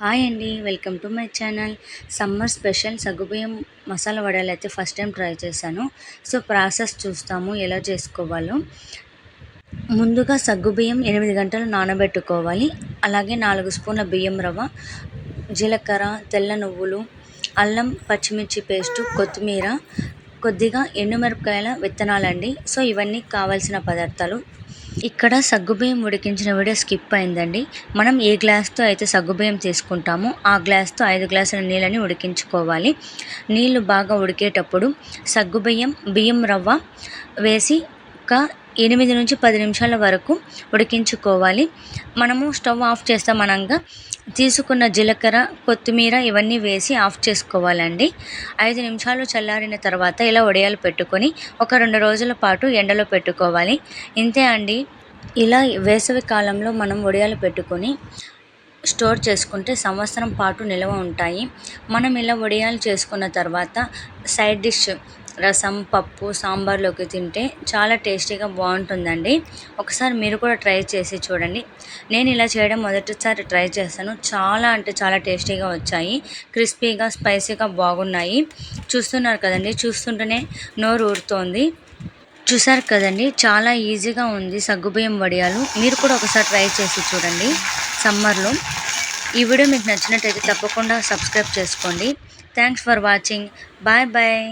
Hi అండి. Welcome to my channel. Summer special సగ్గుబియ్యం మసాలా వడలు అయితే ఫస్ట్ టైం ట్రై చేశాను. సో ప్రాసెస్ చూస్తాము ఎలా చేసుకోవాలో. ముందుగా సగ్గుబియ్యం 8 గంటలు నానబెట్టుకోవాలి. అలాగే 4 స్పూన్ల బియ్యం రవ్వ, జీలకర్ర, తెల్ల నువ్వులు, అల్లం పచ్చిమిర్చి పేస్టు, కొత్తిమీర, కొద్దిగా ఎండుమిరపకాయల విత్తనాలండి. సో ఇవన్నీ కావాల్సిన పదార్థాలు. ఇక్కడ సగ్గుబియ్యం ఉడికించిన వీడియో స్కిప్ అయిందండి. మనం ఏ గ్లాస్తో అయితే సగ్గుబియ్యం తీసుకుంటామో ఆ గ్లాస్తో 5 గ్లాసుల నీళ్ళని ఉడికించుకోవాలి. నీళ్ళు బాగా ఉడికేటప్పుడు సగ్గుబియ్యం, బియ్యం రవ్వ వేసి ఒక 8 నుంచి 10 నిమిషాల వరకు ఉడికించుకోవాలి. మనము స్టవ్ ఆఫ్ చేస్తామనగా తీసుకున్న జీలకర్ర, కొత్తిమీర ఇవన్నీ వేసి ఆఫ్ చేసుకోవాలండి. 5 నిమిషాలు చల్లారిన తర్వాత ఇలా వడియాలు పెట్టుకొని ఒక 2 రోజుల పాటు ఎండలో పెట్టుకోవాలి. ఇంతే అండి. ఇలా వేసవి కాలంలో మనం వడియాలు పెట్టుకొని స్టోర్ చేసుకుంటే సంవత్సరం పాటు నిల్వ ఉంటాయి. మనం ఇలా వడియాలు చేసుకున్న తర్వాత సైడ్ డిష్ రసం, పప్పు, సాంబార్లోకి తింటే చాలా టేస్టీగా బాగుంటుందండి. ఒకసారి మీరు కూడా ట్రై చేసి చూడండి. నేను ఇలా చేయడం మొదటిసారి ట్రై చేశాను. చాలా అంటే చాలా టేస్టీగా వచ్చాయి. క్రిస్పీగా, స్పైసీగా బాగున్నాయి. చూస్తున్నారు కదండి, చూస్తుంటేనే నోరు ఊరుతోంది. చూసారు కదండి, చాలా ఈజీగా ఉంది సగ్గుబియ్యం వడియాలు. మీరు కూడా ఒకసారి ట్రై చేసి చూడండి సమ్మర్లో. ఈ వీడియో మీకు నచ్చినట్టయితే తప్పకుండా సబ్స్క్రైబ్ చేసుకోండి. Thanks for watching. Bye bye.